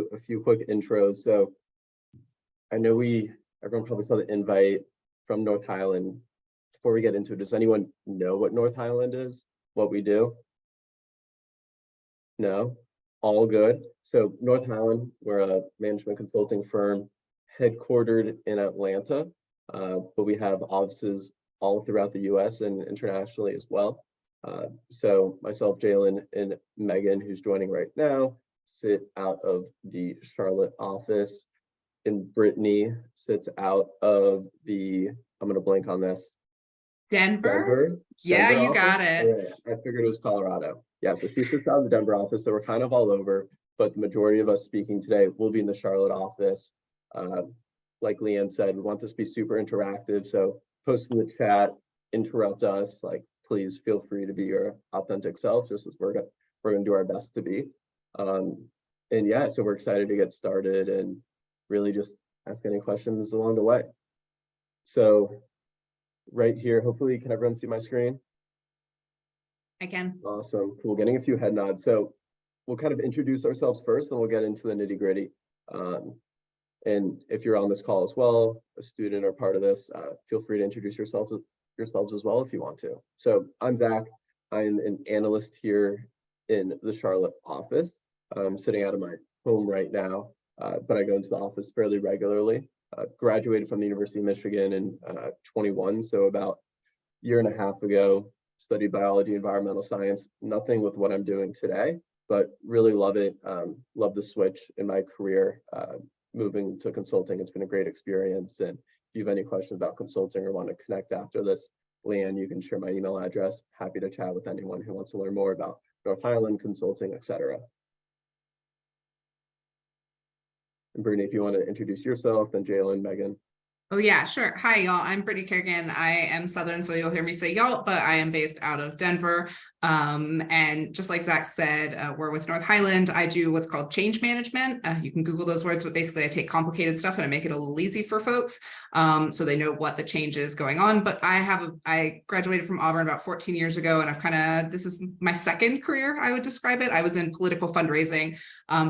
do a few quick intros. So I know everyone probably saw the invite from North Highland. Before we get into it, does anyone know what North Highland is? What we do? No? All good. So North Highland, we're a management consulting firm headquartered in Atlanta, but we have offices all throughout the US and internationally as well. So myself, Jalen, and Megan, who's joining right now, sit out of the Charlotte office, and Brittany sits out of the, I'm going to blank on this. Denver? Yeah, Denver you office? got it. Yeah, I figured it was Colorado. Yeah, so she sits out of the Denver office, so we're kind of all over, but the majority of us speaking today will be in the Charlotte office. Like Leanne said, we want this to be super interactive, so post in the chat, interrupt us, like please feel free to be your authentic self, just as we're gonna do our best to be. And yeah, so we're excited to get started and really just ask any questions along the way. So right here, hopefully can everyone see my screen? I can. Awesome, cool, getting a few head nods. So we'll kind of introduce ourselves first, and we'll get into the nitty gritty. And if you're on this call as well, a student or part of this, feel free to introduce yourselves as well if you want to. So I'm Zach. I'm an analyst here in the Charlotte office. I'm sitting out of my home right now, but I go into the office fairly regularly. Graduated from the University of Michigan in 21, so about a year and a half ago. Studied biology, environmental science, nothing with what I'm doing today, but really love it. Love the switch in my career. Moving to consulting, it's been a great experience. And if you have any questions about consulting or want to connect after this, Leanne, you can share my email address. Happy to chat with anyone who wants to learn more about North Highland consulting, etc. And Brittany, if you want to introduce yourself, then Jalen, Megan. Oh yeah, sure. Hi, y'all. I'm Brittany Kerrigan. I am Southern, so you'll hear me say y'all, but I am based out of Denver. And just like Zach said, we're with North Highland. I do what's called change management. You can Google those words, but basically I take complicated stuff and I make it a little easy for folks, so they know what the change is going on. But I graduated from Auburn about 14 years ago, and this is my second career, I would describe it. I was in political fundraising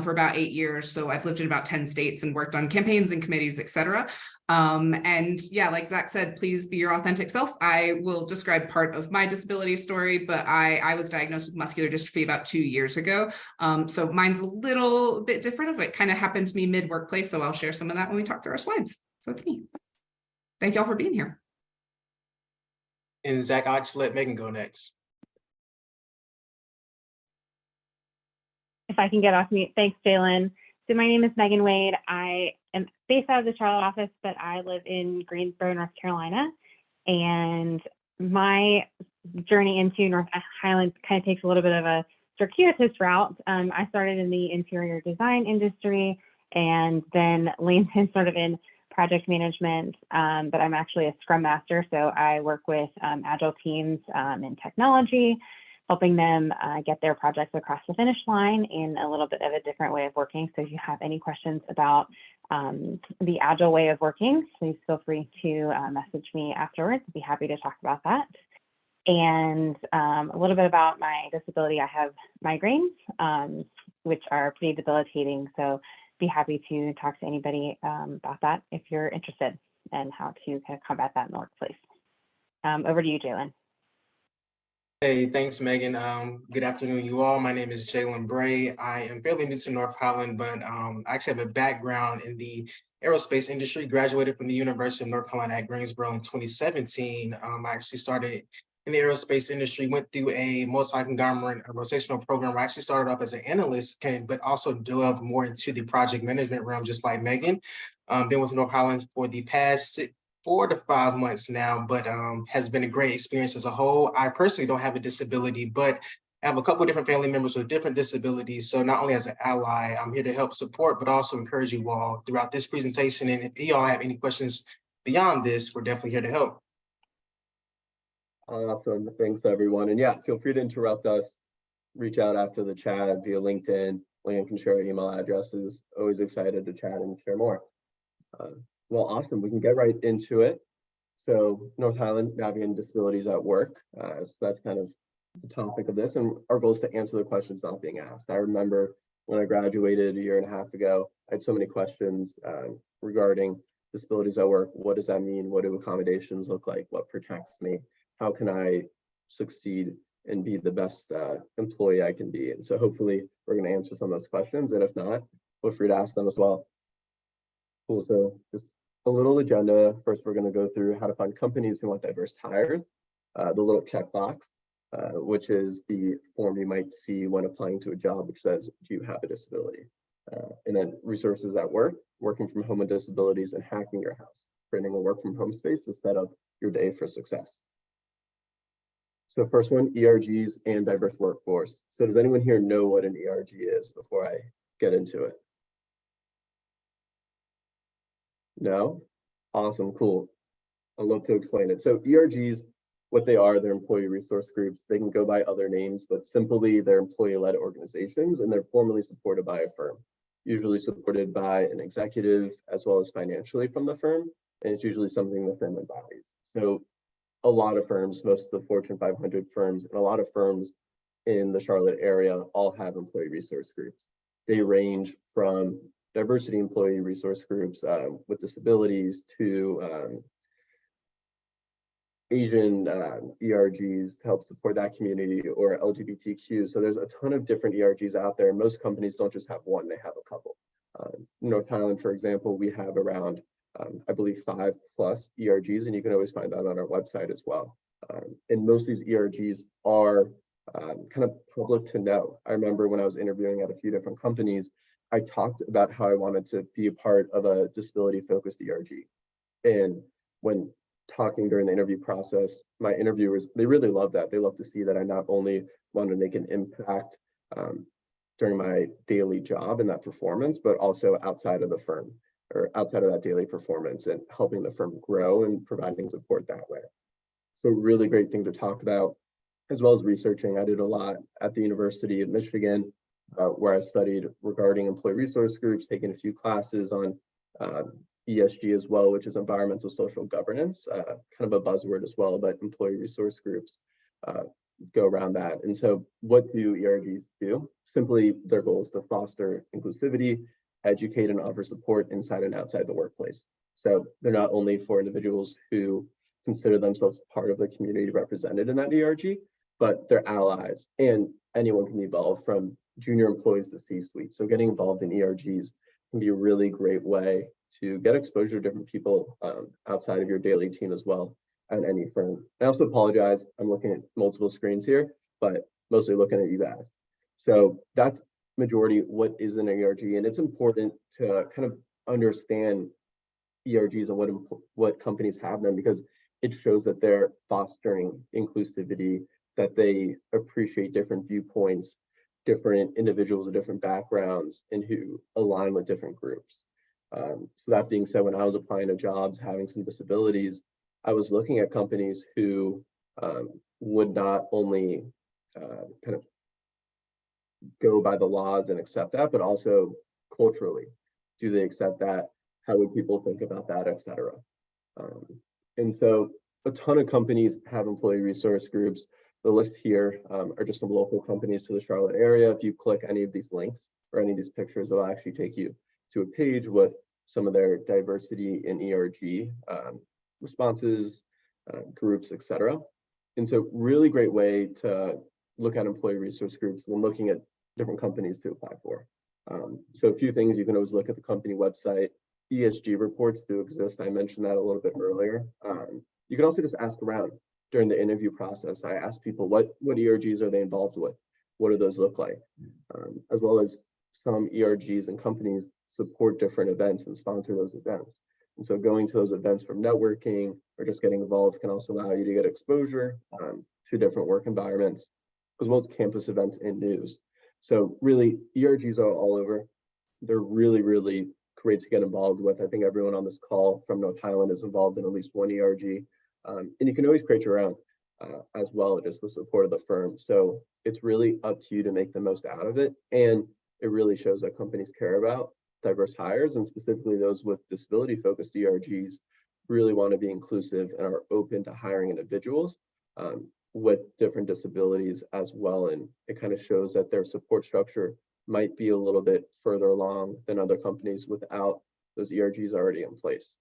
for about 8 years. So I've lived in about 10 states and worked on campaigns and committees, etc. And yeah, like Zach said, please be your authentic self. I will describe part of my disability story, but I was diagnosed with muscular dystrophy about 2 years ago. So mine's a little bit different. It kind of happened to me mid-workplace, so I'll share some of that when we talk through our slides. So it's me. Thank y'all for being here. And Zach, I'll just let Megan go next. If I can get off mute. Thanks, Jalen. So my name is Megan Wade. I am based out of the Charlotte office, but I live in Greensboro, North Carolina. And my journey into North Highland kind of takes a little bit of a circuitous route. I started in the interior design industry and then landed sort of in project management, but I'm actually a Scrum Master. So I work with Agile teams in technology, helping them get their projects across the finish line in a little bit of a different way of working. So if you have any questions about the Agile way of working, please feel free to message me afterwards. I'd be happy to talk about that. And a little bit about my disability. I have migraines, which are pretty debilitating. So be happy to talk to anybody about that if you're interested and how to kind of combat that in the workplace. Over to you, Jalen. Hey, thanks, Megan. Good afternoon, you all. My name is Jalen Bray. I am fairly new to North Highland, but I actually have a background in the aerospace industry. Graduated from the University of North Carolina at Greensboro in 2017. I actually started in the aerospace industry, went through a multi-conglomerate rotational program where I actually started off as an analyst, but also delved more into the project management realm, just like Megan. Been with North Highland for the past 4 to 5 months now, but has been a great experience as a whole. I personally don't have a disability, but I have a couple of different family members with different disabilities. So not only as an ally, I'm here to help support, but also encourage you all throughout this presentation. And if you all have any questions beyond this, we're definitely here to help. Awesome, thanks everyone. And yeah, feel free to interrupt us, reach out after the chat via LinkedIn. Leanne can share our email addresses. Always excited to chat and share more. Well, awesome, we can get right into it. So North Highland, navigating disabilities at work. So that's kind of the topic of this, and our goal is to answer the questions not being asked. I remember when I graduated a year and a half ago, I had so many questions regarding disabilities at work. What does that mean? What do accommodations look like? What protects me? How can I succeed and be the best employee I can be? And so hopefully we're going to answer some of those questions. And if not, feel free to ask them as well. Cool. So just a little agenda. First, we're going to go through how to find companies who want diverse hires, the little checkbox, which is the form you might see when applying to a job, which says, do you have a disability? And then resources at work, working from home with disabilities, and hacking your house, creating a work from home space to set up your day for success. So first one, ERGs and diverse workforce. So does anyone here know what an ERG is before I get into it? No? Awesome, cool. I'd love to explain it. So ERGs, what they are, they're employee resource groups. They can go by other names, but simply they're employee-led organizations, and they're formally supported by a firm, usually supported by an executive as well as financially from the firm, and it's usually something the firm embodies. So a lot of firms, most of the Fortune 500 firms, and a lot of firms in the Charlotte area all have employee resource groups. They range from diversity employee resource groups with disabilities to Asian ERGs to help support that community, or LGBTQ. So there's a ton of different ERGs out there. Most companies don't just have one, they have a couple. North Highland, for example, we have around, I believe 5+ ERGs, and you can always find that on our website as well. And most of these ERGs are kind of public to know. I remember when I was interviewing at a few different companies, I talked about how I wanted to be a part of a disability-focused ERG. And when talking during the interview process, my interviewers, they really love that. They love to see that I not only want to make an impact during my daily job and that performance, but also outside of the firm or outside of that daily performance and helping the firm grow and providing support that way. So really great thing to talk about, as well as researching. I did a lot at the University of Michigan, where I studied regarding employee resource groups, taking a few classes on ESG as well, which is environmental social governance, kind of a buzzword as well, but employee resource groups go around that. And so what do ERGs do? Simply, their goal is to foster inclusivity, educate and offer support inside and outside the workplace. So they're not only for individuals who consider themselves part of the community represented in that ERG, but they're allies, and anyone can be involved, from junior employees to C-suite. So getting involved in ERGs can be a really great way to get exposure to different people outside of your daily team as well at any firm. I also apologize, I'm looking at multiple screens here, but mostly looking at you guys. So that's majority what is an ERG, and it's important to kind of understand ERGs and what companies have them, because it shows that they're fostering inclusivity, that they appreciate different viewpoints, different individuals with different backgrounds, and who align with different groups. So that being said, when I was applying to jobs having some disabilities, I was looking at companies who would not only kind of go by the laws and accept that, but also culturally, do they accept that? How would people think about that, et cetera? And so a ton of companies have employee resource groups. The list here are just some local companies to the Charlotte area. If you click any of these links or any of these pictures, it'll actually take you to a page with some of their diversity in ERG responses, groups, et cetera. And so really great way to look at employee resource groups when looking at different companies to apply for. So a few things, you can always look at the company website. ESG reports do exist. I mentioned that a little bit earlier. You can also just ask around during the interview process. I ask people what ERGs are they involved with? What do those look like? As well as some ERGs and companies support different events and sponsor those events. And so going to those events from networking or just getting involved can also allow you to get exposure to different work environments, as well as campus events and news. So really, ERGs are all over. They're really, really great to get involved with. I think everyone on this call from North Highland is involved in at least one ERG. And you can always create your own as well, just with support of the firm. So it's really up to you to make the most out of it. And it really shows that companies care about diverse hires, and specifically those with disability-focused ERGs really want to be inclusive and are open to hiring individuals with different disabilities as well. And it kind of shows that their support structure might be a little bit further along than other companies without those ERGs already in place.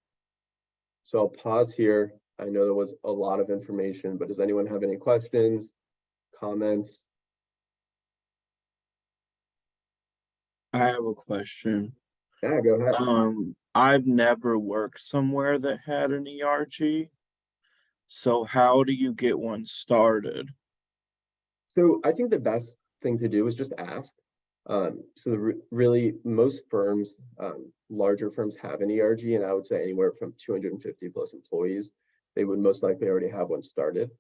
So I'll pause here. I know there was a lot of information, but does anyone have any questions, comments? I have a question. Yeah, go ahead. I've never worked somewhere that had an ERG. So how do you get one started? So I think the best thing to do is just ask. Really, most firms, larger firms have an ERG, and I would say anywhere from 250 plus employees, they would most likely already have one started.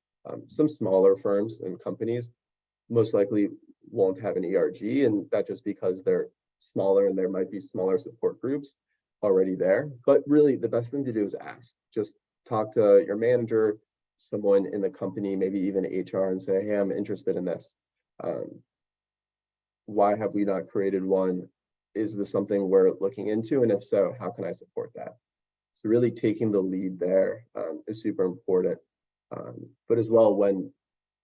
Some smaller firms and companies most likely won't have an ERG, and that's just because they're smaller and there might be smaller support groups already there. But really, the best thing to do is ask. Just talk to your manager, someone in the company, maybe even HR, and say, hey, I'm interested in this. Why have we not created one? Is this something we're looking into? And if so, how can I support that? So really taking the lead there is super important. But as well, when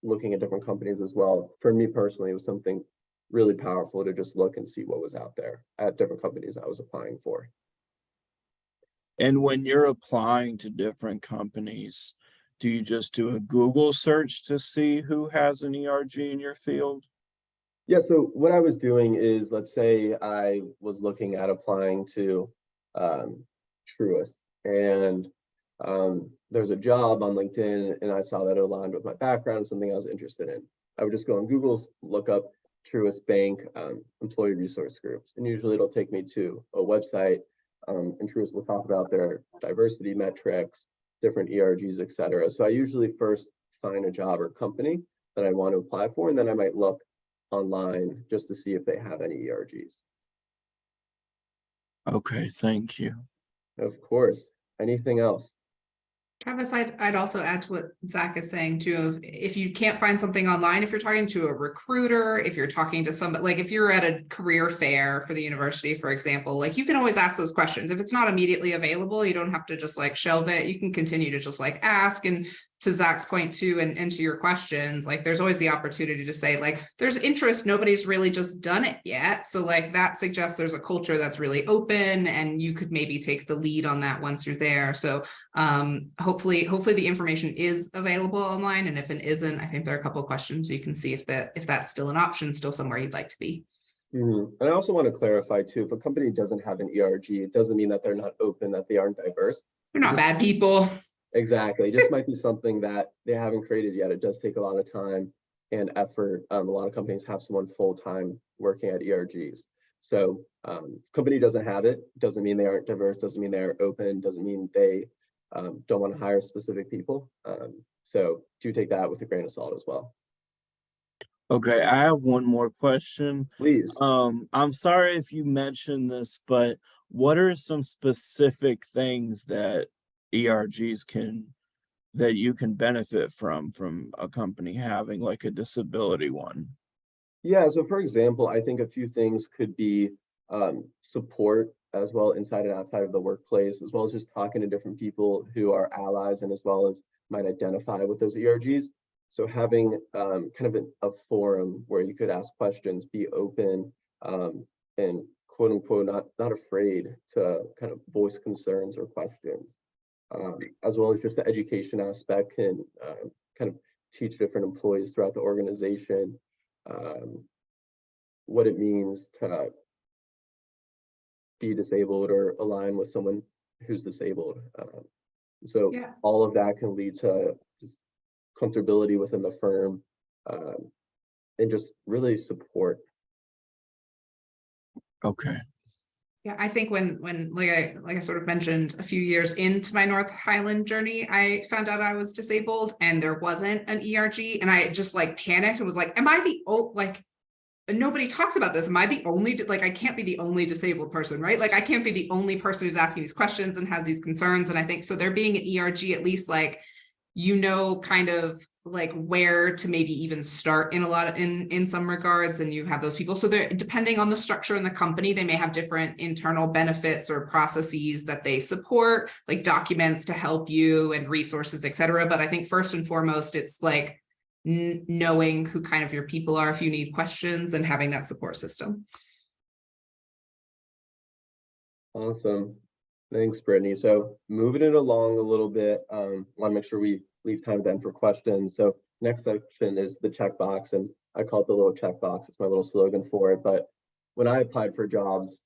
looking at different companies as well, for me personally, it was something really powerful to just look and see what was out there at different companies I was applying for. And when you're applying to different companies, do you just do a Google search to see who has an ERG in your field? Yeah, so what I was doing is, let's say I was looking at applying to Truist, and there's a job on LinkedIn, and I saw that it aligned with my background, something I was interested in. I would just go on Google, look up Truist Bank employee resource groups, and usually it'll take me to a website, and Truist will talk about their diversity metrics, different ERGs, etc. So I usually first find a job or company that I want to apply for, and then I might look online just to see if they have any ERGs. Okay, thank you. Of course. Anything else? Travis, I'd also add to what Zach is saying too, of if you can't find something online, if you're talking to a recruiter, if you're talking to somebody, like if you're at a career fair for the university, for example, like you can always ask those questions. If it's not immediately available, you don't have to just like shelve it. You can continue to just like ask. And to Zach's point too, and to your questions, like there's always the opportunity to say like, there's interest, nobody's really just done it yet. So like that suggests there's a culture that's really open, and you could maybe take the lead on that once you're there. So hopefully the information is available online. And if it isn't, I think there are a couple of questions you can see if that's still an option, still somewhere you'd like to be. And I also want to clarify too, if a company doesn't have an ERG, it doesn't mean that they're not open, that they aren't diverse. They're not bad people. Exactly. It just might be something that they haven't created yet. It does take a lot of time and effort. A lot of companies have someone full-time working at ERGs. So company doesn't have it, doesn't mean they aren't diverse, doesn't mean they're open, doesn't mean they don't want to hire specific people. So do take that with a grain of salt as well. Okay, I have one more question. Please. I'm sorry if you mentioned this, but what are some specific things that ERGs that you can benefit from a company having, like a disability one? Yeah, so for example, I think a few things could be support as well inside and outside of the workplace, as well as just talking to different people who are allies and as well as might identify with those ERGs. So having kind of a forum where you could ask questions, be open, and quote unquote, not afraid to kind of voice concerns or questions, as well as just the education aspect can kind of teach different employees throughout the organization what it means to be disabled or align with someone who's disabled. So Yeah. all of that can lead to just comfortability within the firm and just really support. Okay. Yeah, I think when like I sort of mentioned a few years into my North Highland journey, I found out I was disabled and there wasn't an ERG, and I just like panicked and was like, am I the old, like, nobody talks about this. Am I the only, like, I can't be the only disabled person, right? Like I can't be the only person who's asking these questions and has these concerns. And I think so there being an ERG, at least like, you know, kind of like where to maybe even start in a lot of, in some regards, and you have those people. So they're depending on the structure in the company, they may have different internal benefits or processes that they support, like documents to help you and resources, et cetera. But I think first and foremost, it's like knowing who kind of your people are if you need questions and having that support system. Awesome. Thanks, Brittany. So moving it along a little bit, want to make sure we leave time then for questions. So next section is the checkbox, and I call it the little checkbox. It's my little slogan for it. But when I applied for jobs,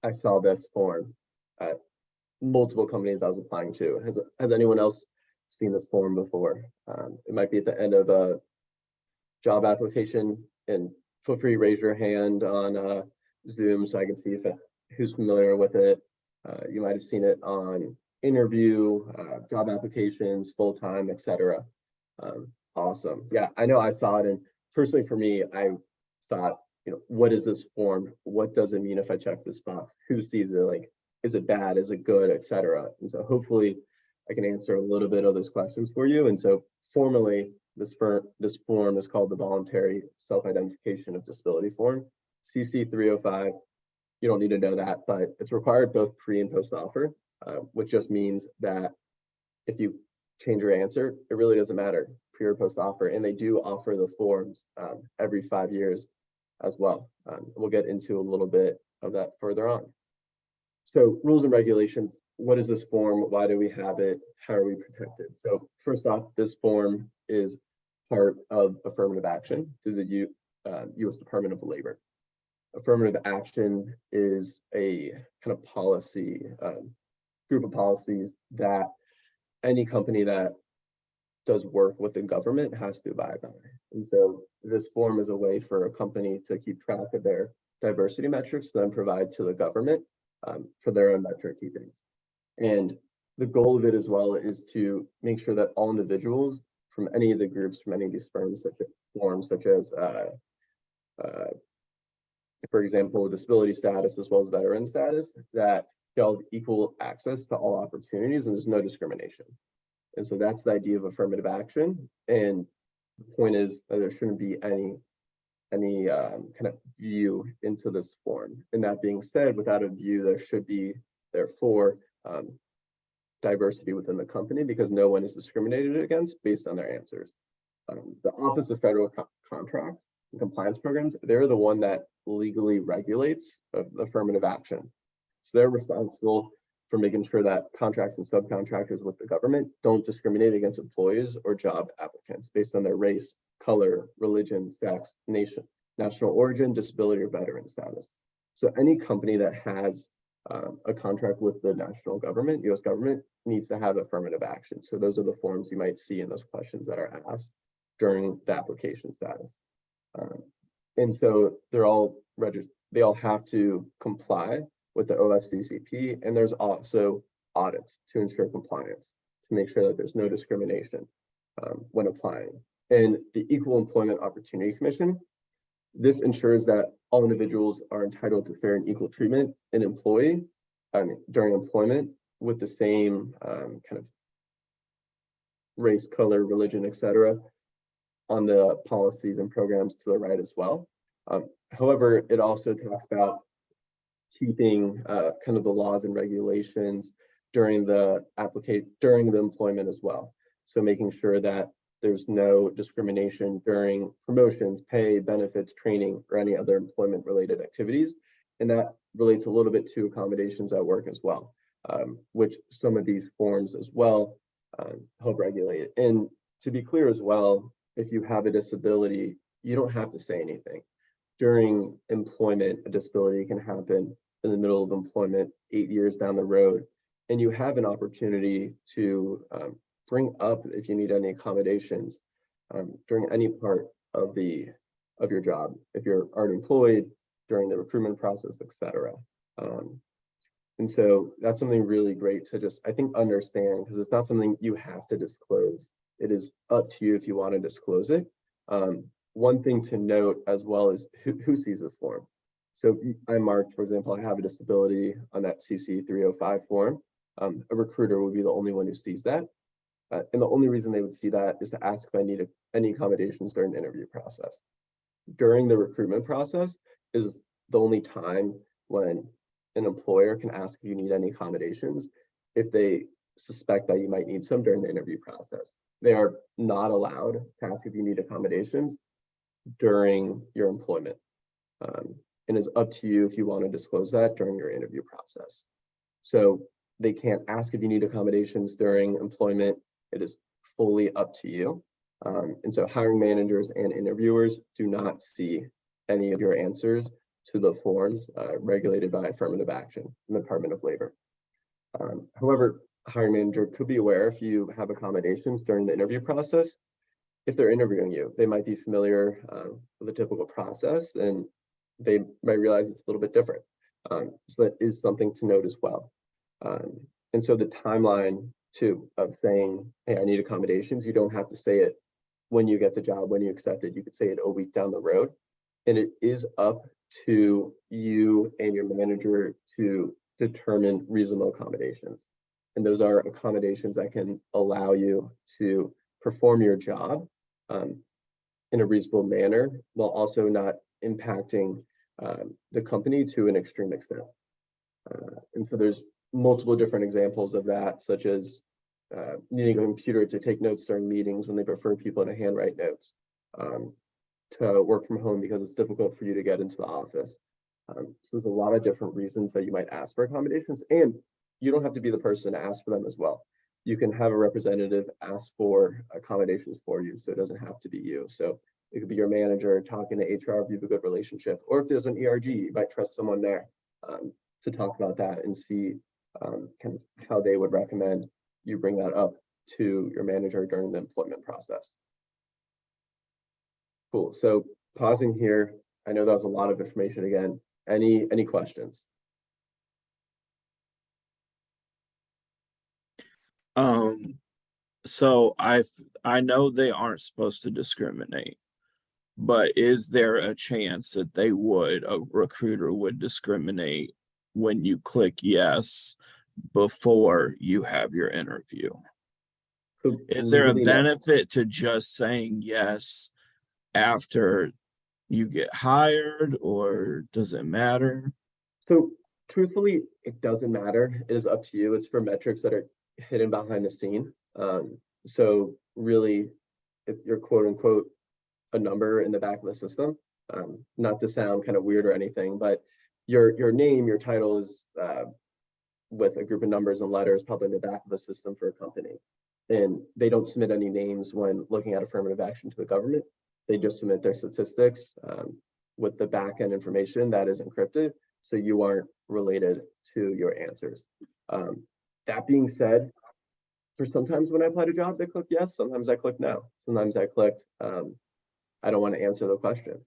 I saw this form at multiple companies I was applying to. Has anyone else seen this form before? It might be at the end of a job application, and feel free to raise your hand on Zoom so I can see who's familiar with it. You might have seen it on interview, job applications, full-time, etc. Awesome. Yeah, I know I saw it, and personally for me, I thought, what is this form? What does it mean if I check this box? Who sees it? Like, is it bad? Is it good, etc. And so hopefully I can answer a little bit of those questions for you. And so formally, this form is called the Voluntary Self-Identification of Disability Form, CC 305. You don't need to know that, but it's required both pre and post offer, which just means that if you change your answer, it really doesn't matter, pre or post offer. And they do offer the forms every 5 years as well. We'll get into a little bit of that further on. So rules and regulations, what is this form? Why do we have it? How are we protected? So first off, this form is part of affirmative action through the U.S. Department of Labor. Affirmative action is a kind of policy, group of policies that any company that does work with the government has to abide by. And so this form is a way for a company to keep track of their diversity metrics, then provide to the government for their own metric keeping. And the goal of it as well is to make sure that all individuals from any of the groups, from any of these firms, such as for example, disability status as well as veteran status, that they'll have equal access to all opportunities and there's no discrimination. And so that's the idea of affirmative action. And the point is that there shouldn't be any kind of view into this form. And that being said, without a view, there should be, therefore, diversity within the company because no one is discriminated against based on their answers. The Office of Federal Contract and Compliance Programs, they're the one that legally regulates affirmative action. So they're responsible for making sure that contracts and subcontractors with the government don't discriminate against employees or job applicants based on their race, color, religion, sex, national origin, disability, or veteran status. So any company that has a contract with the national government, US government, needs to have affirmative action. So those are the forms you might see in those questions that are asked during the application status. And so they're all registered, they all have to comply with the OFCCP, and there's also audits to ensure compliance, to make sure that there's no discrimination when applying. And the Equal Employment Opportunity Commission, this ensures that all individuals are entitled to fair and equal treatment during employment with the same kind of race, color, religion, etc. on the policies and programs to the right as well. However, it also talks about keeping kind of the laws and regulations during the employment as well. So making sure that there's no discrimination during promotions, pay, benefits, training, or any other employment related activities. And that relates a little bit to accommodations at work as well, which some of these forms as well help regulate. And to be clear as well, if you have a disability, you don't have to say anything. During employment, a disability can happen in the middle of employment 8 years down the road, and you have an opportunity to bring up if you need any accommodations during any part of your job, if you're already employed, during the recruitment process, etc. And so that's something really great to just, I think, understand, because it's not something you have to disclose. It is up to you if you want to disclose it. One thing to note as well is who sees this form. So if I marked, for example, I have a disability on that CC 305 form, a recruiter would be the only one who sees that. And the only reason they would see that is to ask if I need any accommodations during the interview process. During the recruitment process is the only time when an employer can ask if you need any accommodations if they suspect that you might need some during the interview process. They are not allowed to ask if you need accommodations during your employment. and it's up to you if you want to disclose that during your interview process. So they can't ask if you need accommodations during employment. It is fully up to you. And so hiring managers and interviewers do not see any of your answers to the forms regulated by affirmative action in the Department of Labor. However, a hiring manager could be aware if you have accommodations during the interview process. If they're interviewing you, they might be familiar with the typical process, and they might realize it's a little bit different. So that is something to note as well. And so the timeline too of saying, hey, I need accommodations, you don't have to say it when you get the job, when you accept it. You could say it a week down the road. And it is up to you and your manager to determine reasonable accommodations. And those are accommodations that can allow you to perform your job in a reasonable manner, while also not impacting the company to an extreme extent. And so there's multiple different examples of that, such as needing a computer to take notes during meetings when they prefer people to handwrite notes, to work from home because it's difficult for you to get into the office. So there's a lot of different reasons that you might ask for accommodations, and you don't have to be the person to ask for them as well. You can have a representative ask for accommodations for you, so it doesn't have to be you. So it could be your manager talking to HR if you have a good relationship, or if there's an ERG, you might trust someone there to talk about that and see kind of how they would recommend you bring that up to your manager during the employment process. Cool. So pausing here, I know that was a lot of information again. Any questions? So I know they aren't supposed to discriminate, but is there a chance that a recruiter would discriminate when you click yes before you have your interview? So Is there a legally, no. benefit to just saying yes after you get hired, or does it matter? So truthfully, it doesn't matter. It is up to you. It's for metrics that are hidden behind the scene. So really, if you're quote unquote a number in the back of the system, not to sound kind of weird or anything, but your name, your title is with a group of numbers and letters probably in the back of the system for a company. And they don't submit any names when looking at affirmative action to the government. They just submit their statistics with the back end information that is encrypted, so you aren't related to your answers. That being said, for sometimes when I apply to jobs, I click yes, sometimes I click no. Sometimes I clicked, I don't want to answer the question.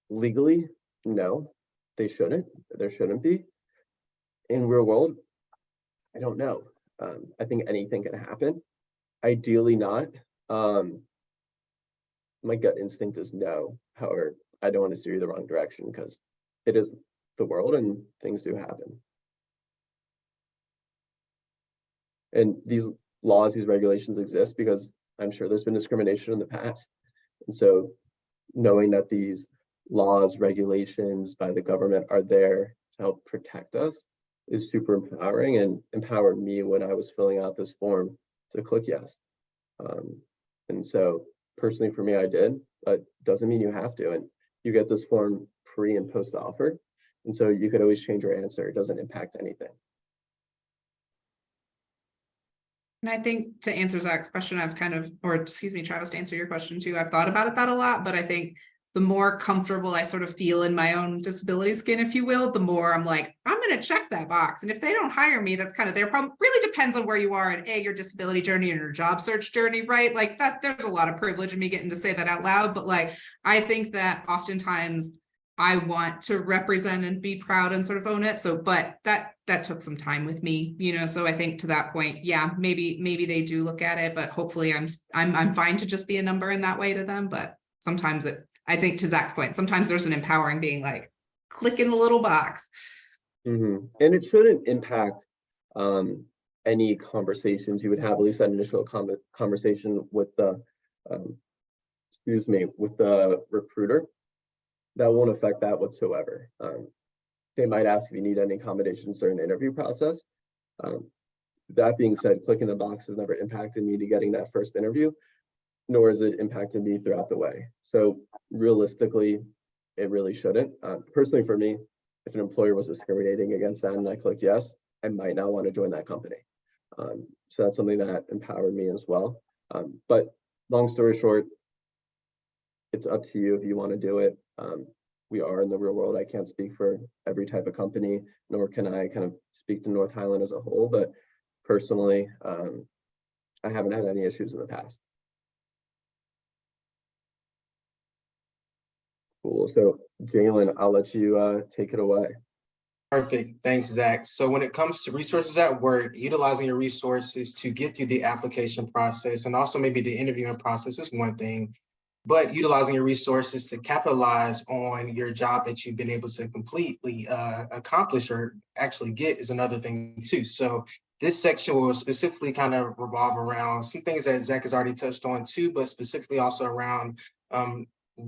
Legally, no, they shouldn't. There shouldn't be. In real world, I don't know. I think anything can happen. Ideally not. My gut instinct is no. However, I don't want to steer you the wrong direction because it is the world and things do happen. And these laws, these regulations exist because I'm sure there's been discrimination in the past. And so knowing that these laws, regulations by the government are there to help protect us is super empowering, and empowered me when I was filling out this form to click yes. And so personally for me, I did, but doesn't mean you have to. And you get this form pre and post offer. And so you could always change your answer. It doesn't impact anything. And I think to answer Zach's question, Travis, to answer your question too, I've thought about that a lot, but I think the more comfortable I sort of feel in my own disability skin, if you will, the more I'm like, I'm going to check that box. And if they don't hire me, that's kind of their problem. Really depends on where you are in your disability journey and your job search journey, right? Like that, there's a lot of privilege in me getting to say that out loud, but like, I think that oftentimes I want to represent and be proud and sort of own it. So, but that took some time with me, so I think to that point, yeah, maybe they do look at it, but hopefully I'm fine to just be a number in that way to them. But sometimes I think to Zach's point, sometimes there's an empowering being like, click in the little box. And it shouldn't impact any conversations you would have, at least that initial conversation with the, with the recruiter. That won't affect that whatsoever. They might ask if you need any accommodations during the interview process. That being said, clicking the box has never impacted me to getting that first interview, nor has it impacted me throughout the way. So realistically, it really shouldn't. Personally, for me, if an employer was discriminating against that and I clicked yes, I might not want to join that company. So that's something that empowered me as well. But long story short, it's up to you if you want to do it. We are in the real world. I can't speak for every type of company, nor can I kind of speak to North Highland as a whole, but personally, I haven't had any issues in the past. Cool. So Jalen, I'll let you take it away. Perfect. Thanks, Zach. So when it comes to resources at work, utilizing your resources to get through the application process and also maybe the interviewing process is one thing, but utilizing your resources to capitalize on your job that you've been able to completely accomplish or actually get is another thing too. So this section will specifically kind of revolve around some things that Zach has already touched on too, but specifically also around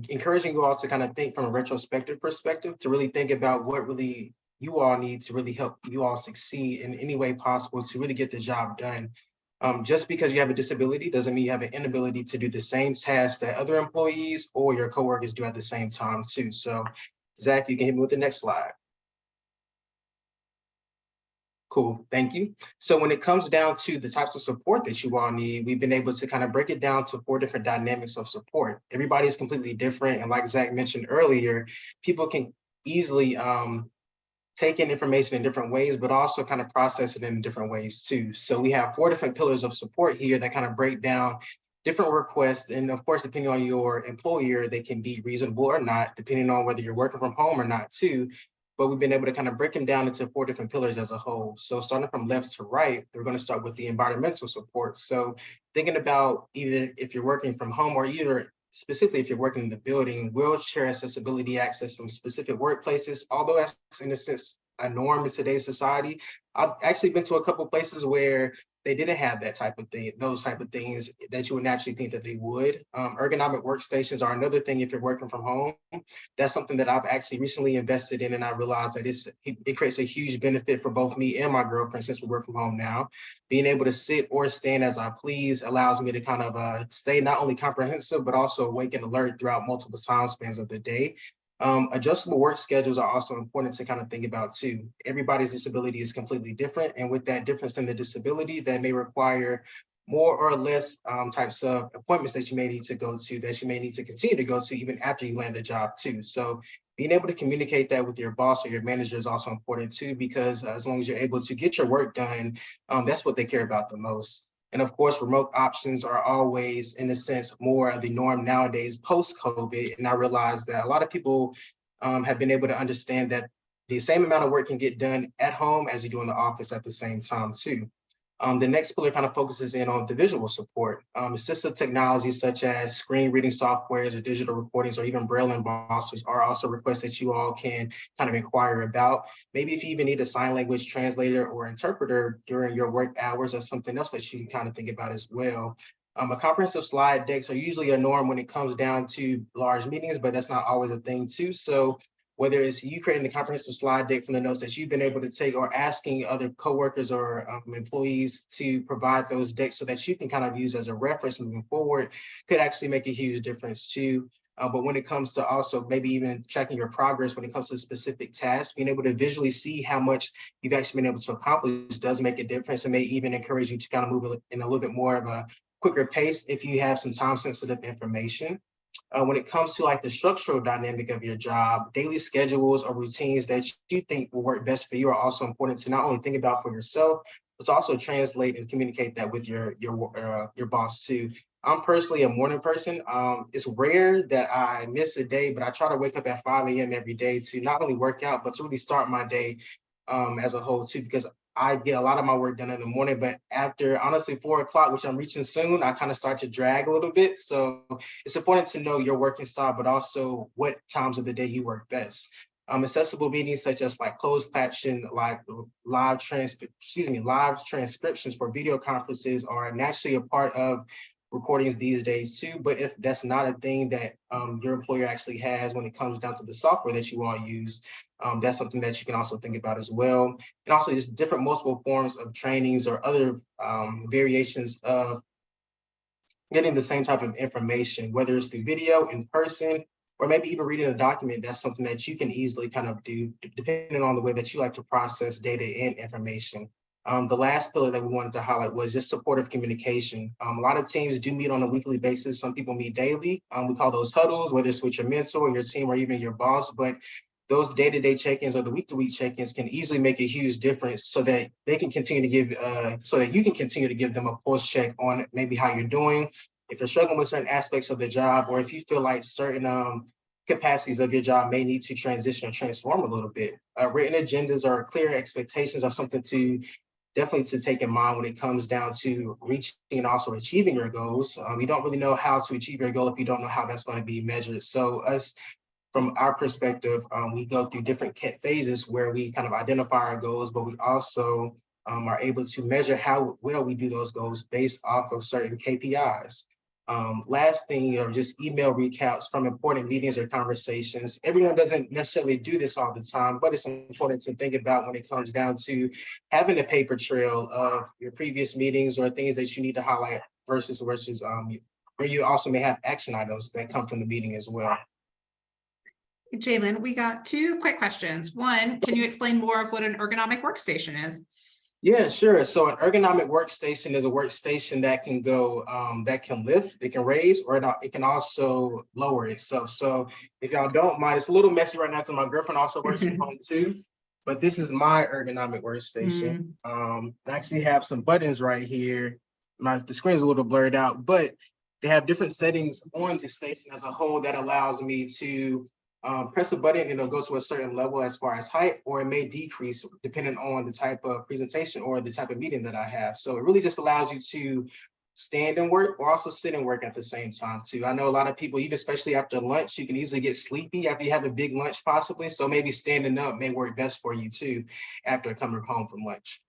encouraging you all to kind of think from a retrospective perspective, to really think about what really you all need to really help you all succeed in any way possible to really get the job done. Just because you have a disability doesn't mean you have an inability to do the same tasks that other employees or your coworkers do at the same time too. So Zach, you can hit me with the next slide. Cool, thank you. So when it comes down to the types of support that you all need, we've been able to kind of break it down to 4 different dynamics of support. Everybody is completely different. And like Zach mentioned earlier, people can easily take in information in different ways, but also kind of process it in different ways too. So we have 4 different pillars of support here that kind of break down different requests. And of course, depending on your employer, they can be reasonable or not, depending on whether you're working from home or not too. But we've been able to kind of break them down into 4 different pillars as a whole. So starting from left to right, we're going to start with the environmental support. So thinking about either if you're working from home or either specifically if you're working in the building, wheelchair accessibility access from specific workplaces, although that's in a sense a norm in today's society. I've actually been to a couple of places where they didn't have that type of thing, those type of things that you would naturally think that they would. Ergonomic workstations are another thing if you're working from home. That's something that I've actually recently invested in, and I realized that it creates a huge benefit for both me and my girlfriend since we work from home now. Being able to sit or stand as I please allows me to kind of stay not only comprehensive, but also awake and alert throughout multiple time spans of the day. Adjustable work schedules are also important to kind of think about too. Everybody's disability is completely different. And with that difference in the disability, that may require more or less types of appointments that you may need to go to, that you may need to continue to go to even after you land the job too. So being able to communicate that with your boss or your manager is also important too, because as long as you're able to get your work done, that's what they care about the most. And of course, remote options are always, in a sense, more of the norm nowadays post-COVID. And I realized that a lot of people have been able to understand that the same amount of work can get done at home as you do in the office at the same time too. The next pillar kind of focuses in on the visual support. Assistive technologies such as screen reading softwares or digital recordings or even Braille embossers are also requests that you all can kind of inquire about. Maybe if you even need a sign language translator or interpreter during your work hours, or something else that you can kind of think about as well. A comprehensive slide decks are usually a norm when it comes down to large meetings, but that's not always a thing too. So whether it's you creating the comprehensive slide deck from the notes that you've been able to take, or asking other coworkers or employees to provide those decks so that you can kind of use as a reference moving forward, could actually make a huge difference too. But when it comes to also maybe even checking your progress when it comes to specific tasks, being able to visually see how much you've actually been able to accomplish does make a difference, and may even encourage you to kind of move in a little bit more of a quicker pace if you have some time sensitive information. When it comes to like the structural dynamic of your job, daily schedules or routines that you think will work best for you are also important to not only think about for yourself, but to also translate and communicate that with your boss too. I'm personally a morning person. It's rare that I miss a day, but I try to wake up at 5 a.m. every day to not only work out, but to really start my day as a whole too, because I get a lot of my work done in the morning, but after honestly 4 o'clock, which I'm reaching soon, I kind of start to drag a little bit. So it's important to know your working style, but also what times of the day you work best. Accessible meetings such as like closed caption, like live transcriptions for video conferences are naturally a part of recordings these days too. But if that's not a thing that your employer actually has when it comes down to the software that you all use, that's something that you can also think about as well. And also just different multiple forms of trainings or other variations of getting the same type of information, whether it's through video, in person, or maybe even reading a document, that's something that you can easily kind of do, depending on the way that you like to process data and information. The last pillar that we wanted to highlight was just supportive communication. A lot of teams do meet on a weekly basis. Some people meet daily. We call those huddles, whether it's with your mentor, your team, or even your boss. But those day-to-day check-ins or the week-to-week check-ins can easily make a huge difference so that they can continue to give, so that you can continue to give them a pulse check on maybe how you're doing, if you're struggling with certain aspects of the job, or if you feel like certain capacities of your job may need to transition or transform a little bit. Written agendas or clear expectations are something to definitely to take in mind when it comes down to reaching and also achieving your goals. You don't really know how to achieve your goal if you don't know how that's going to be measured. So us, from our perspective, we go through different phases where we kind of identify our goals, but we also are able to measure how well we do those goals based off of certain KPIs. Last thing, just email recaps from important meetings or conversations. Everyone doesn't necessarily do this all the time, but it's important to think about when it comes down to having a paper trail of your previous meetings or things that you need to highlight versus where you also may have action items that come from the meeting as well. Jalen, we got two quick questions. One, can you explain more of what an ergonomic workstation is? Yeah, sure. So an ergonomic workstation is a workstation that can go, that can lift, it can raise, or it can also lower itself. So if y'all don't mind, it's a little messy right now because my girlfriend also works from home too. But this is my ergonomic workstation. I actually have some buttons right here. The screen is a little blurred out, but they have different settings on the station as a whole that allows me to press a button and it'll go to a certain level as far as height, or it may decrease depending on the type of presentation or the type of meeting that I have. So it really just allows you to stand and work, or also sit and work at the same time too. I know a lot of people, even especially after lunch, you can easily get sleepy after you have a big lunch possibly. So maybe standing up may work best for you too after coming home from lunch.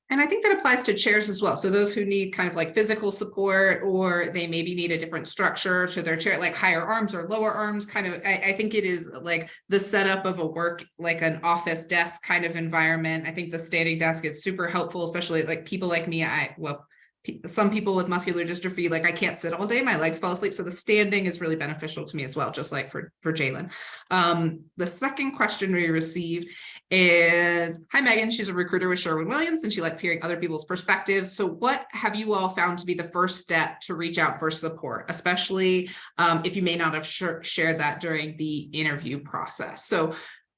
And I think that applies to chairs as well. So those who need kind of like physical support, or they maybe need a different structure to their chair, like higher arms or lower arms, kind of, I think it is like the setup of a work, like an office desk kind of environment. I think the standing desk is super helpful, especially like people like me. Some people with muscular dystrophy, like I can't sit all day, my legs fall asleep. So the standing is really beneficial to me as well, just like for Jalen. The second question we received is, hi Megan, she's a recruiter with Sherwin-Williams and she likes hearing other people's perspectives. So what have you all found to be the first step to reach out for support, especially if you may not have shared that during the interview process? So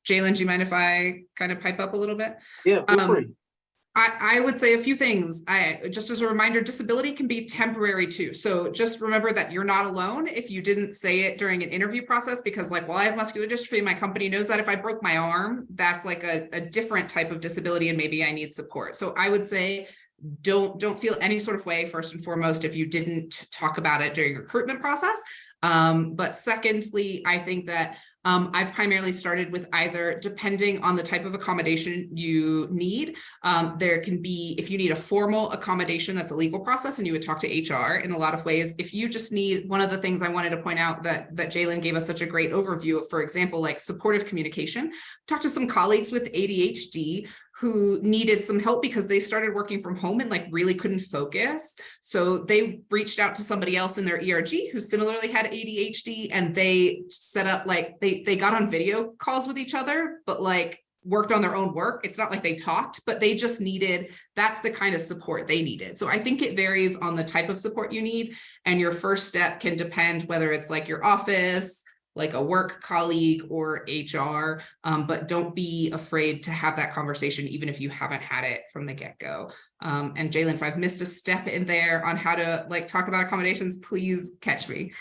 Jalen, do you mind if I kind of pipe up a little bit? Yeah, feel free. I would say a few things. Just as a reminder, disability can be temporary too. So just remember that you're not alone if you didn't say it during an interview process, because like, well, I have muscular dystrophy, my company knows that if I broke my arm, that's like a different type of disability and maybe I need support. So I would say, don't feel any sort of way, first and foremost, if you didn't talk about it during your recruitment process. But secondly, I think that I've primarily started with either, depending on the type of accommodation you need, there can be, if you need a formal accommodation, that's a legal process and you would talk to HR in a lot of ways. If you just need, one of the things I wanted to point out that Jalen gave us such a great overview of, for example, like supportive communication, talk to some colleagues with ADHD who needed some help because they started working from home and like really couldn't focus. So they reached out to somebody else in their ERG who similarly had ADHD, and they set up like, they got on video calls with each other, but like worked on their own work. It's not like they talked, but they just needed, that's the kind of support they needed. So I think it varies on the type of support you need. And your first step can depend whether it's like your office, like a work colleague, or HR, but don't be afraid to have that conversation, even if you haven't had it from the get-go. And Jalen, if I've missed a step in there on how to like talk about accommodations, please catch me.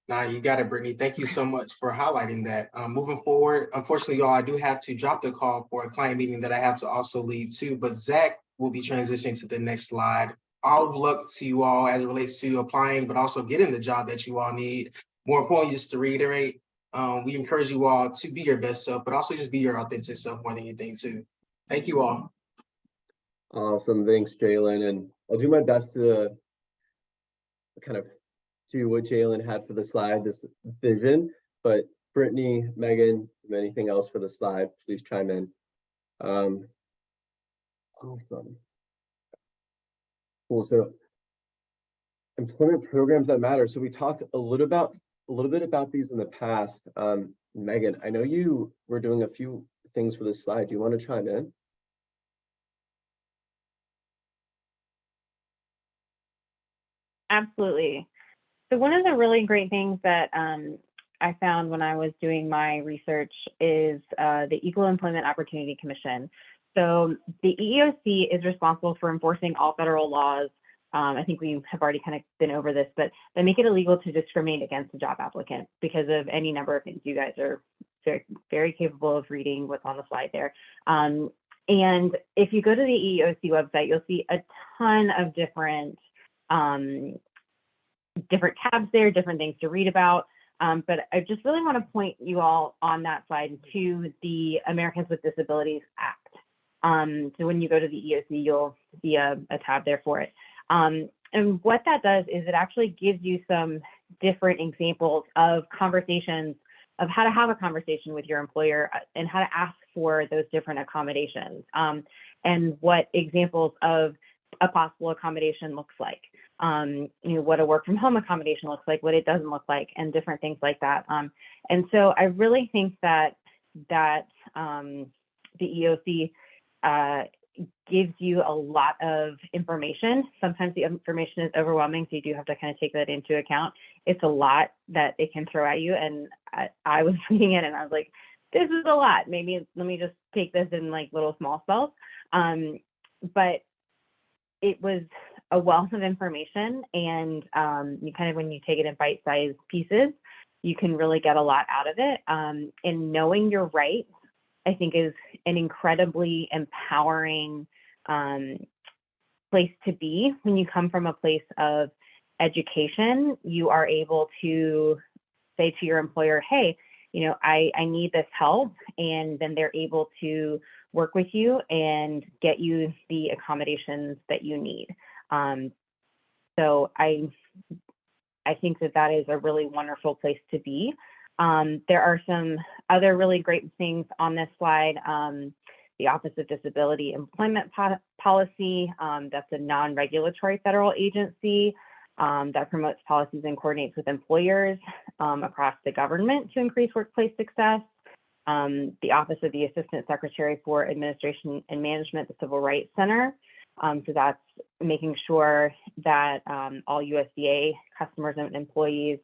Nah, you got it, Brittany. Thank you so much for highlighting that. Moving forward, unfortunately, y'all, I do have to drop the call for a client meeting that I have to also lead to, but Zach will be transitioning to the next slide. All of luck to you all as it relates to applying, but also getting the job that you all need. More importantly, just to reiterate, we encourage you all to be your best self, but also just be your authentic self more than anything too. Thank you all. Awesome, thanks Jalen. And I'll do my best to kind of do what Jalen had for the slide, this vision, but Brittany, Megan, anything else for the slide, please chime in. Awesome. Cool, so employment programs that matter. So we talked a little a little bit about these in the past. Megan, I know you were doing a few things for this slide. Do you want to chime in? Absolutely. So one of the really great things that I found when I was doing my research is the Equal Employment Opportunity Commission. So the EEOC is responsible for enforcing all federal laws. I think we have already kind of been over this, but they make it illegal to discriminate against a job applicant because of any number of things. You guys are very, very capable of reading what's on the slide there. And if you go to the EEOC website, you'll see a ton of different tabs there, different things to read about. But I just really want to point you all on that slide to the Americans with Disabilities Act. So when you go to the EEOC, you'll see a tab there for it. And what that does is it actually gives you some different examples of conversations, of how to have a conversation with your employer and how to ask for those different accommodations, and what examples of a possible accommodation looks like, what a work from home accommodation looks like, what it doesn't look like, and different things like that. And so I really think that the EEOC gives you a lot of information. Sometimes the information is overwhelming, so you do have to kind of take that into account. It's a lot that it can throw at you, and I was reading it and I was like, this is a lot. Maybe let me just take this in like little small spells. But it was a wealth of information, and you kind of, when you take it in bite-sized pieces, you can really get a lot out of it. And knowing your rights, I think, is an incredibly empowering place to be. When you come from a place of education, you are able to say to your employer, hey, I need this help, and then they're able to work with you and get you the accommodations that you need. So I think that is a really wonderful place to be. There are some other really great things on this slide. The Office of Disability Employment Policy, that's a non-regulatory federal agency that promotes policies and coordinates with employers across the government to increase workplace success. The Office of the Assistant Secretary for Administration and Management, the Civil Rights Center. So that's making sure that all USDA customers and employees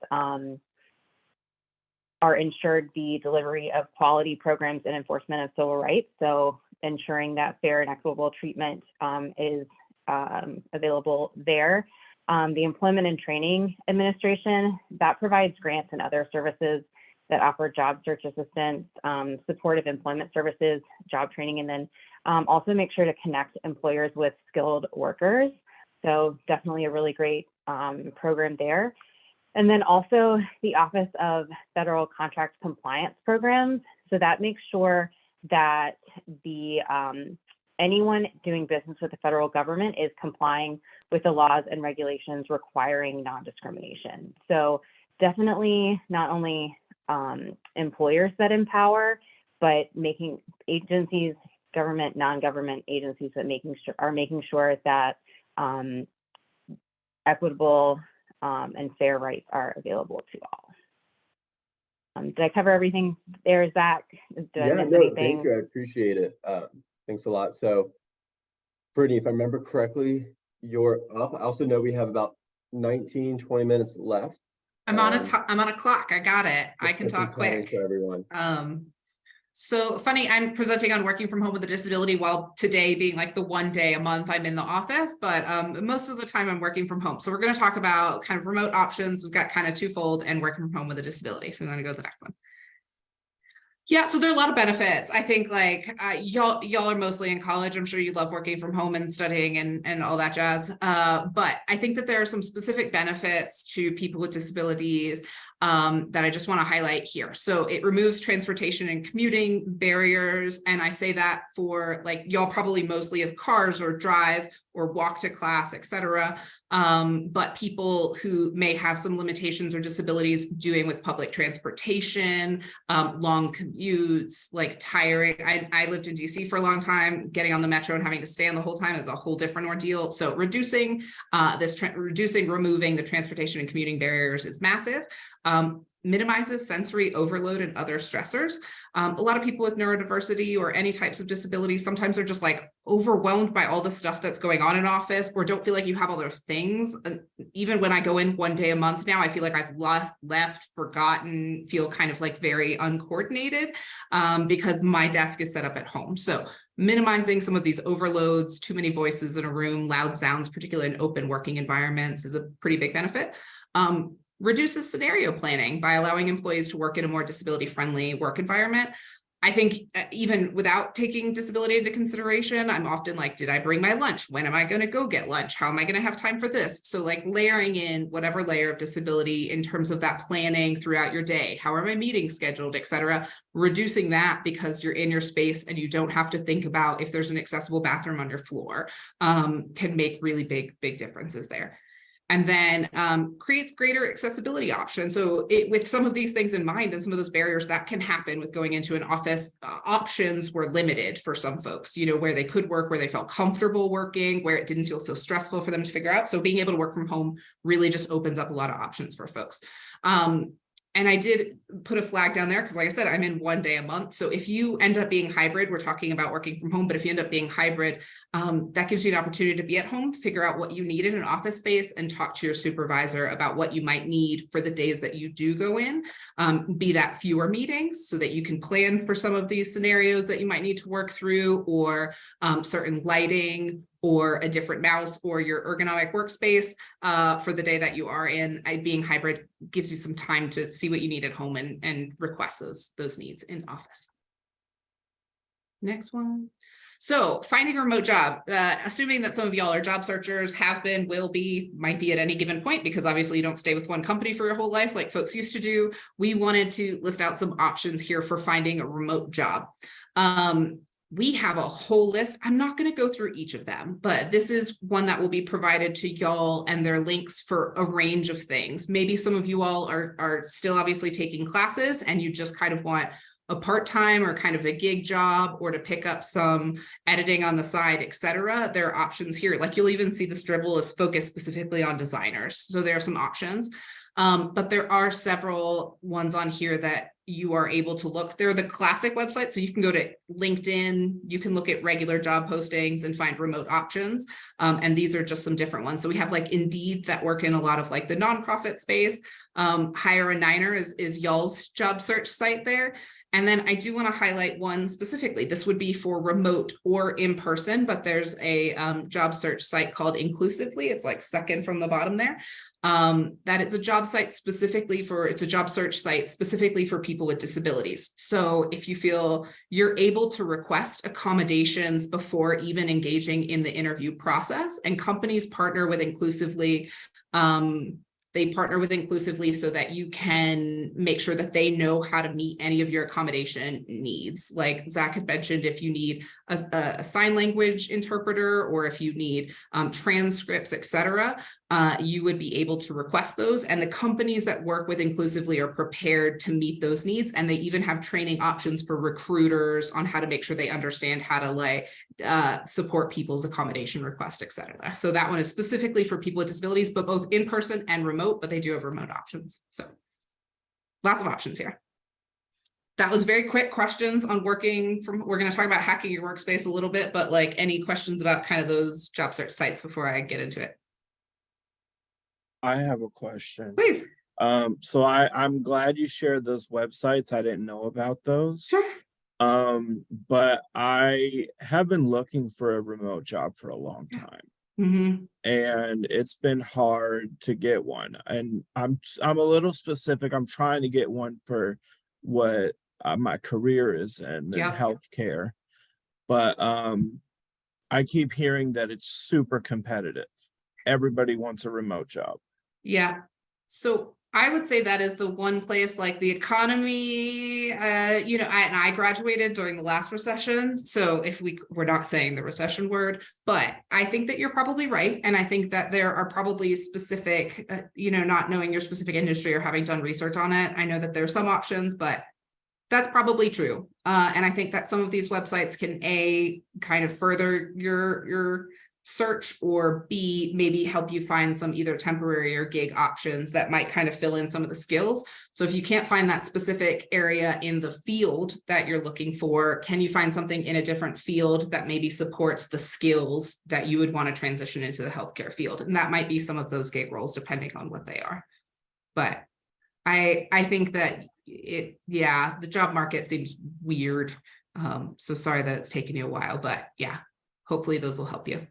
are ensured the delivery of quality programs and enforcement of civil rights. So ensuring that fair and equitable treatment is available there. The Employment and Training Administration, that provides grants and other services that offer job search assistance, supportive employment services, job training, and then also make sure to connect employers with skilled workers. So definitely a really great program there. And then also the Office of Federal Contract Compliance Programs. So that makes sure that the anyone doing business with the federal government is complying with the laws and regulations requiring non-discrimination. So definitely not only employers that empower, but making agencies, government, non-government agencies that are making sure that equitable and fair rights are available to all. Did I cover everything there, Zach? Yeah, no, thank you. I appreciate it. Thanks a lot. So, Brittany, if I remember correctly, you're up. I also know we have about 19, 20 minutes left. I'm on a clock. I got it. I can talk quick. For everyone. So funny, I'm presenting on working from home with a disability, while today being like the one day a month I'm in the office, but most of the time I'm working from home. So we're going to talk about kind of remote options. We've got kind of twofold and working from home with a disability. If we want to go to the next one. Yeah, so there are a lot of benefits. I think like y'all are mostly in college. I'm sure you love working from home and studying and all that jazz. But I think that there are some specific benefits to people with disabilities that I just want to highlight here. So it removes transportation and commuting barriers. And I say that for like, y'all probably mostly have cars or drive or walk to class, etc. But people who may have some limitations or disabilities doing with public transportation, long commutes, like tiring. I lived in DC for a long time. Getting on the metro and having to stand the whole time is a whole different ordeal. So removing the transportation and commuting barriers is massive. minimizes sensory overload and other stressors. A lot of people with neurodiversity or any types of disabilities sometimes are just like overwhelmed by all the stuff that's going on in office, or don't feel like you have other things. And even when I go in one day a month now, I feel like I've left, forgotten, feel kind of like very uncoordinated because my desk is set up at home. So minimizing some of these overloads, too many voices in a room, loud sounds, particularly in open working environments, is a pretty big benefit. Reduces scenario planning by allowing employees to work in a more disability-friendly work environment. I think even without taking disability into consideration, I'm often like, did I bring my lunch? When am I going to go get lunch? How am I going to have time for this? So like layering in whatever layer of disability in terms of that planning throughout your day. How are my meetings scheduled, et cetera? Reducing that because you're in your space and you don't have to think about if there's an accessible bathroom on your floor can make really big differences there. And then creates greater accessibility options. So with some of these things in mind and some of those barriers that can happen with going into an office, options were limited for some folks, you know, where they could work, where they felt comfortable working, where it didn't feel so stressful for them to figure out. So being able to work from home really just opens up a lot of options for folks. And I did put a flag down there because, like I said, I'm in one day a month. So if you end up being hybrid, we're talking about working from home, but if you end up being hybrid, that gives you an opportunity to be at home, figure out what you need in an office space and talk to your supervisor about what you might need for the days that you do go in, be that fewer meetings so that you can plan for some of these scenarios that you might need to work through, or certain lighting, or a different mouse, or your ergonomic workspace for the day that you are in. Being hybrid gives you some time to see what you need at home and request those needs in office. Next one. So finding a remote job, assuming that some of y'all are job searchers, have been, will be, might be at any given point, because obviously you don't stay with one company for your whole life like folks used to do. We wanted to list out some options here for finding a remote job. We have a whole list. I'm not going to go through each of them, but this is one that will be provided to y'all, and their links for a range of things. Maybe some of you all are still obviously taking classes and you just kind of want a part-time or kind of a gig job, or to pick up some editing on the side, etc. There are options here. Like you'll even see this dribble is focused specifically on designers. So there are some options. But there are several ones on here that you are able to look. They're the classic website. So you can go to LinkedIn, you can look at regular job postings and find remote options. And these are just some different ones. So we have like Indeed that work in a lot of like the nonprofit space. Hire a Niner is y'all's job search site there. And then I do want to highlight one specifically. This would be for remote or in person, but there's a job search site called Inclusively. It's like second from the bottom there. That it's a job site specifically for, it's a job search site specifically for people with disabilities. So if you feel you're able to request accommodations before even engaging in the interview process, and companies partner with Inclusively, they partner with Inclusively so that you can make sure that they know how to meet any of your accommodation needs. Like Zach had mentioned, if you need a sign language interpreter, or if you need transcripts, etc., you would be able to request those. And the companies that work with Inclusively are prepared to meet those needs. And they even have training options for recruiters on how to make sure they understand how to like support people's accommodation requests, etc. So that one is specifically for people with disabilities, but both in person and remote, but they do have remote options. So lots of options here. That was very quick questions on working from, we're going to talk about hacking your workspace a little bit, but like any questions about kind of those job search sites before I get into it? I have a question. Please. So I'm glad you shared those websites. I didn't know about those. Sure. But I have been looking for a remote job for a long time. Mm-hmm. And it's been hard to get one. And I'm a little specific. I'm trying to get one for what my career is in healthcare. But I keep hearing that it's super competitive. Everybody wants a remote job. Yeah. So I would say that is the one place, like the economy, I graduated during the last recession. So if we're not saying the recession word, but I think that you're probably right. And I think that there are probably specific, not knowing your specific industry or having done research on it, I know that there are some options, but that's probably true. And I think that some of these websites can kind of further your search, or B, maybe help you find some either temporary or gig options that might kind of fill in some of the skills. So if you can't find that specific area in the field that you're looking for, can you find something in a different field that maybe supports the skills that you would want to transition into the healthcare field? And that might be some of those gig roles depending on what they are. But I think that the job market seems weird. So sorry that it's taken you a while, but yeah, hopefully those will help you.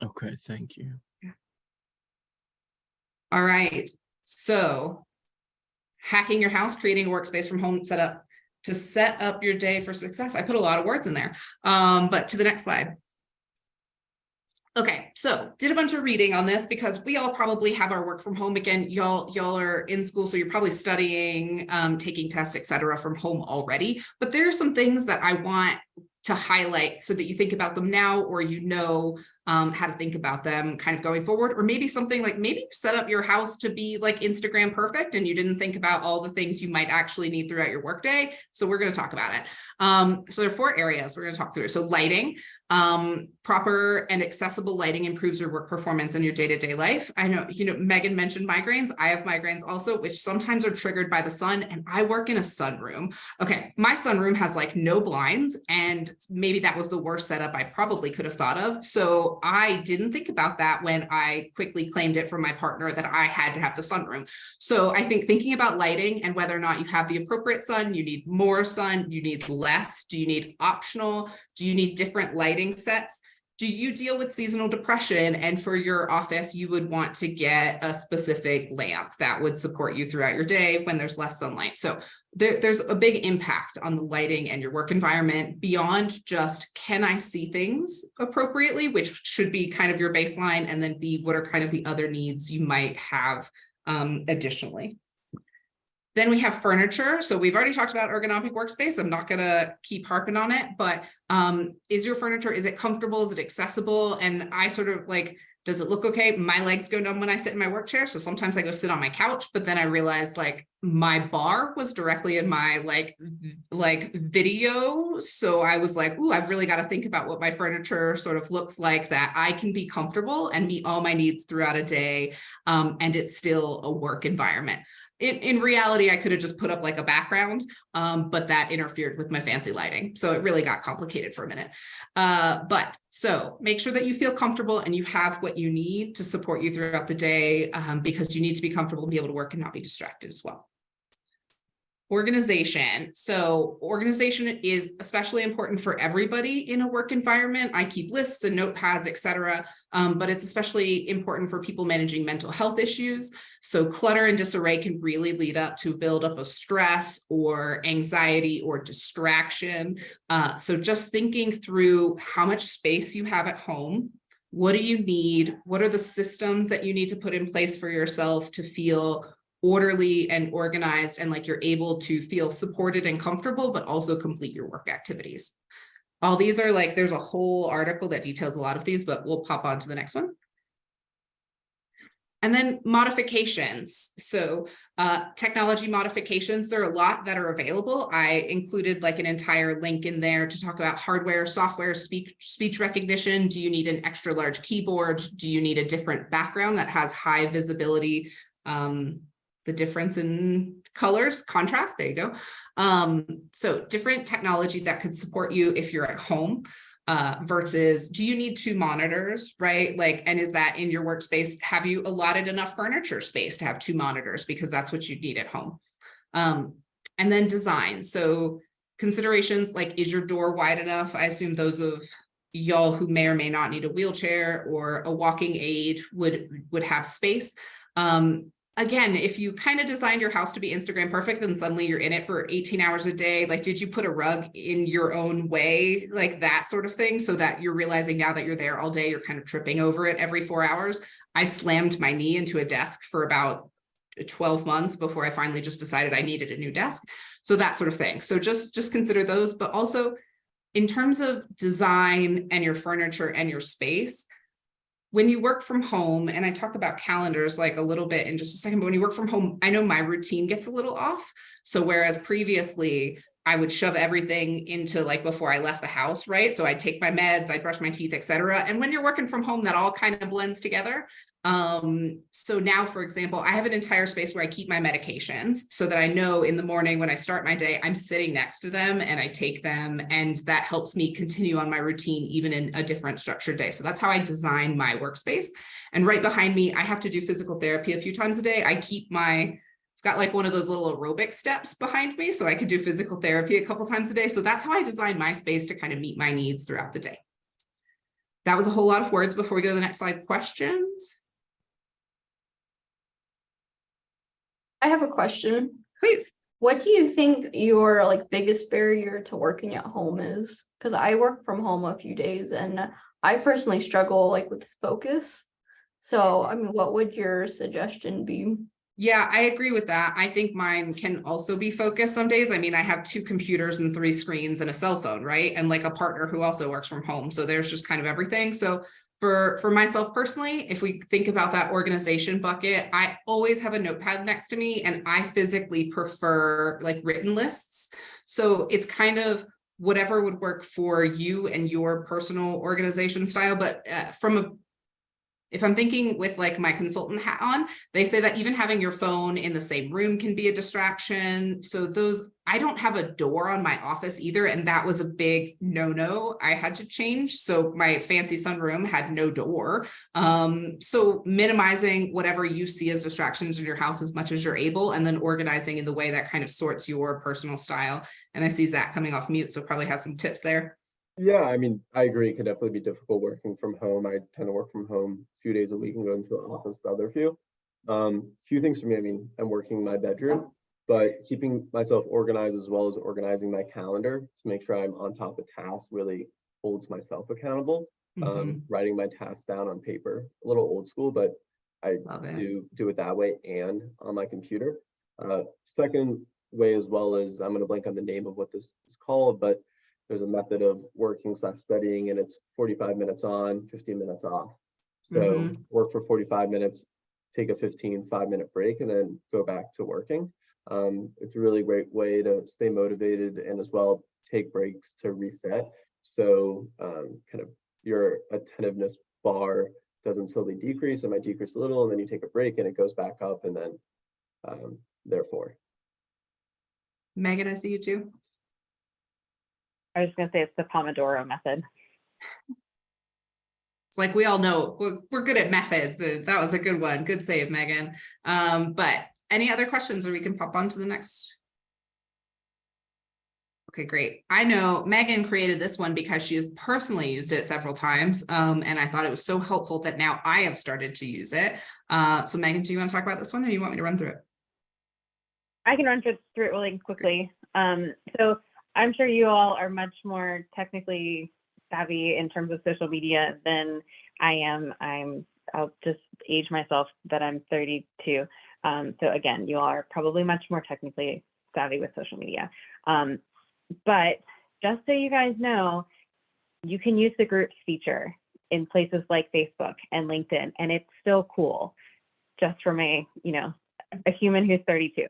Okay, thank you. All right, so hacking your house, creating a workspace from home setup to set up your day for success. I put a lot of words in there, but to the next slide. Okay, so did a bunch of reading on this because we all probably have our work from home. Again, y'all are in school, so you're probably studying, taking tests, etc. from home already. But there are some things that I want to highlight so that you think about them now, or you know how to think about them kind of going forward, or maybe something like maybe set up your house to be like Instagram perfect and you didn't think about all the things you might actually need throughout your workday. So we're going to talk about it. So there are 4 areas we're going to talk through. So lighting, proper and accessible lighting improves your work performance in your day-to-day life. I know, Megan mentioned migraines. I have migraines also, which sometimes are triggered by the sun, and I work in a sunroom. Okay, my sunroom has like no blinds, and maybe that was the worst setup I probably could have thought of. So I didn't think about that when I quickly claimed it from my partner that I had to have the sunroom. So I think thinking about lighting and whether or not you have the appropriate sun, you need more sun, you need less, do you need optional, do you need different lighting sets? Do you deal with seasonal depression? And for your office, you would want to get a specific lamp that would support you throughout your day when there's less sunlight. So there's a big impact on the lighting and your work environment beyond just, can I see things appropriately, which should be kind of your baseline, and then B, what are kind of the other needs you might have additionally. Then we have furniture. So we've already talked about ergonomic workspace. I'm not going to keep harping on it, but is your furniture, is it comfortable? Is it accessible? And I sort of like, does it look okay? My legs go numb when I sit in my work chair. So sometimes I go sit on my couch, but then I realized like my bar was directly in my like video. So I was like, ooh, I've really got to think about what my furniture sort of looks like, that I can be comfortable and meet all my needs throughout a day. And it's still a work environment. In reality, I could have just put up like a background, but that interfered with my fancy lighting. So it really got complicated for a minute. But so make sure that you feel comfortable and you have what you need to support you throughout the day, because you need to be comfortable and be able to work and not be distracted as well. Organization. So organization is especially important for everybody in a work environment. I keep lists and notepads, etc. But it's especially important for people managing mental health issues. So clutter and disarray can really lead up to buildup of stress or anxiety or distraction. So just thinking through how much space you have at home. What do you need? What are the systems that you need to put in place for yourself to feel orderly and organized, and like you're able to feel supported and comfortable, but also complete your work activities. All these are like, there's a whole article that details a lot of these, but we'll pop on to the next one. And then modifications. So technology modifications, there are a lot that are available. I included like an entire link in there to talk about hardware, software, speech recognition. Do you need an extra large keyboard? Do you need a different background that has high visibility? The difference in colors, contrast, there you go. So different technology that could support you if you're at home, versus do you need 2 monitors, right? Like, and is that in your workspace? Have you allotted enough furniture space to have 2 monitors? Because that's what you need at home. And then design. So considerations like, is your door wide enough? I assume those of y'all who may or may not need a wheelchair or a walking aid would have space. Again, if you kind of designed your house to be Instagram perfect, then suddenly you're in it for 18 hours a day. Like, did you put a rug in your own way? Like that sort of thing, so that you're realizing now that you're there all day, you're kind of tripping over it every 4 hours. I slammed my knee into a desk for about 12 months before I finally just decided I needed a new desk. So that sort of thing. So just consider those, but also in terms of design and your furniture and your space, when you work from home, and I talk about calendars like a little bit in just a second, but when you work from home, I know my routine gets a little off. So whereas previously I would shove everything into like before I left the house, right? So I'd take my meds, I'd brush my teeth, etc. And when you're working from home, that all kind of blends together. So now, for example, I have an entire space where I keep my medications so that I know in the morning when I start my day, I'm sitting next to them and I take them, and that helps me continue on my routine even in a different structured day. So that's how I design my workspace. And right behind me, I have to do physical therapy a few times a day. I keep my got like one of those little aerobic steps behind me so I could do physical therapy a couple times a day. So that's how I design my space to kind of meet my needs throughout the day. That was a whole lot of words. Before we go to the next slide, questions? I have a question. Please. What do you think your like biggest barrier to working at home is? Because I work from home a few days and I personally struggle like with focus. So, I mean, what would your suggestion be? Yeah, I agree with that. I think mine can also be focused some days. I mean, I have 2 computers and 3 screens and a cell phone, right? And like a partner who also works from home. So there's just kind of everything. So for myself personally, if we think about that organization bucket, I always have a notepad next to me, and I physically prefer like written lists. So it's kind of whatever would work for you and your personal organization style. But if I'm thinking with like my consultant hat on, they say that even having your phone in the same room can be a distraction. So I don't have a door on my office either. And that was a big no-no I had to change. So my fancy sunroom had no door. So minimizing whatever you see as distractions in your house as much as you're able, and then organizing in the way that kind of sorts your personal style. And I see Zach coming off mute, so probably has some tips there. Yeah, I mean, I agree. It could definitely be difficult working from home. I tend to work from home a few days a week and go into an office the other few. Few things for me, I mean, I'm working in my bedroom, but keeping myself organized as well as organizing my calendar to make sure I'm on top of tasks really holds myself accountable. Writing my tasks down on paper, a little old school, but I Love it. do it that way and on my computer. Second way as well is, I'm gonna blank on the name of what this is called, but there's a method of working / studying, and it's 45 minutes on, 15 minutes off. So work for 45 minutes, take a 5-minute break, and then go back to working. It's a really great way to stay motivated and as well take breaks to reset. So kind of your attentiveness bar doesn't slowly decrease. It might decrease a little, and then you take a break and it goes back up, and then therefore. Megan, I see you too. I was going to say it's the Pomodoro method. It's like we all know we're good at methods. That was a good one. Good save, Megan. But any other questions, or we can pop on to the next? Okay, great. I know Megan created this one because she has personally used it several times. And I thought it was so helpful that now I have started to use it. So Megan, do you want to talk about this one, or do you want me to run through it? I can run through it really quickly. So I'm sure you all are much more technically savvy in terms of social media than I am. I'll just age myself that I'm 32. So again, you all are probably much more technically savvy with social media. But just so you guys know, you can use the groups feature in places like Facebook and LinkedIn, and it's still cool, just from a human who's 32.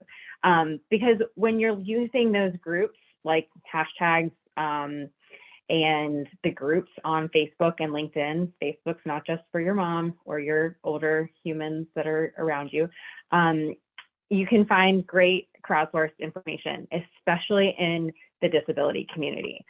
Because when you're using those groups, like hashtags and the groups on Facebook and LinkedIn, Facebook's not just for your mom or your older humans that are around you. You can find great crowdsourced information, especially in the disability community.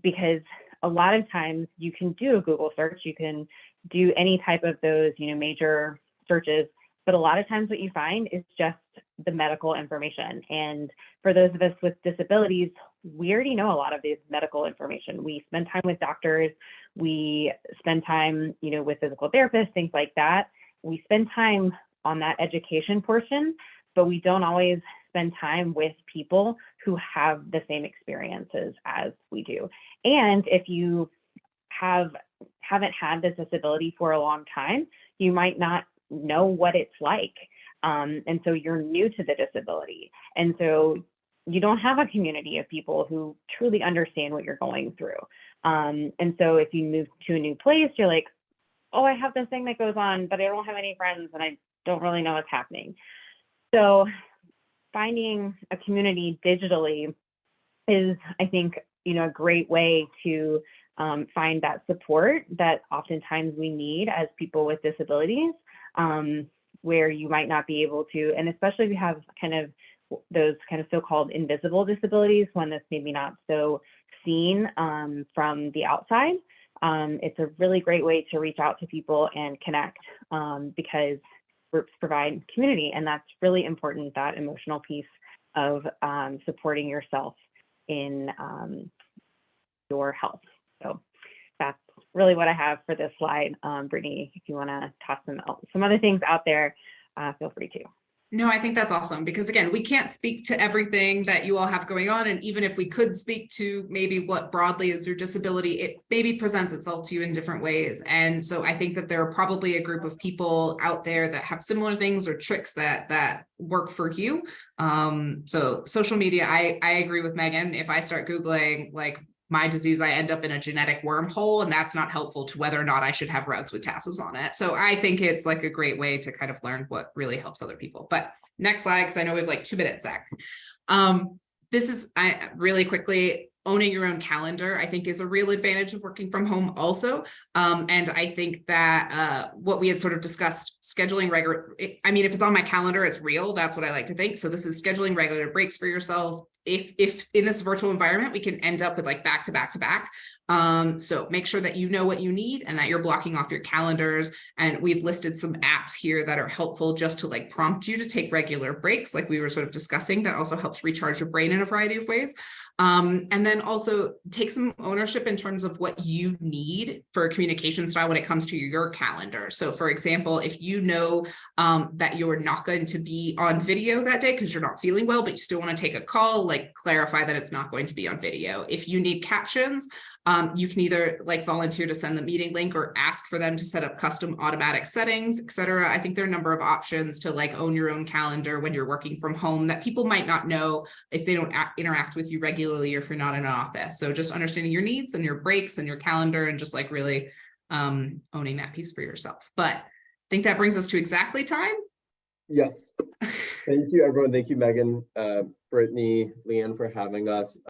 Because a lot of times you can do a Google search, you can do any type of those, major searches, but a lot of times what you find is just the medical information. And for those of us with disabilities, we already know a lot of this medical information. We spend time with doctors, we spend time, with physical therapists, things like that. We spend time on that education portion, but we don't always spend time with people who have the same experiences as we do. And if you haven't had this disability for a long time, you might not know what it's like. And so you're new to the disability. And so you don't have a community of people who truly understand what you're going through. And so if you move to a new place, you're like, oh, I have this thing that goes on, but I don't have any friends and I don't really know what's happening. So finding a community digitally is, I think, a great way to find that support that oftentimes we need as people with disabilities, where you might not be able to, and especially if you have kind of those kind of so-called invisible disabilities, one that's maybe not so seen from the outside. It's a really great way to reach out to people and connect, because groups provide community, and that's really important, that emotional piece of supporting yourself in your health. So that's really what I have for this slide. Brittany, if you want to toss some other things out there, feel free to. No, I think that's awesome, because again, we can't speak to everything that you all have going on. And even if we could speak to maybe what broadly is your disability, it maybe presents itself to you in different ways. And so I think that there are probably a group of people out there that have similar things or tricks that work for you. So social media, I agree with Megan. If I start Googling like my disease, I end up in a genetic wormhole, and that's not helpful to whether or not I should have rugs with tassels on it. So I think it's like a great way to kind of learn what really helps other people. But next slide, because I know we have like 2 minutes, Zach. This is really quickly, owning your own calendar, I think, is a real advantage of working from home also. And I think that what we had sort of discussed, scheduling regular, I mean, if it's on my calendar, it's real. That's what I like to think. So this is scheduling regular breaks for yourself. If in this virtual environment, we can end up with like back to back to back. So make sure that you know what you need and that you're blocking off your calendars. And we've listed some apps here that are helpful just to like prompt you to take regular breaks, like we were sort of discussing, that also helps recharge your brain in a variety of ways. And then also take some ownership in terms of what you need for a communication style when it comes to your calendar. So for example, if you know that you're not going to be on video that day because you're not feeling well, but you still want to take a call, like clarify that it's not going to be on video. If you need captions, you can either like volunteer to send the meeting link or ask for them to set up custom automatic settings, etc. I think there are a number of options to like own your own calendar when you're working from home that people might not know if they don't interact with you regularly or if you're not in an office. So just understanding your needs and your breaks and your calendar and just like really owning that piece for yourself. But I think that brings us to exactly time. Yes. Thank you, everyone. Thank you, Megan, Brittany, Leanne, for having us.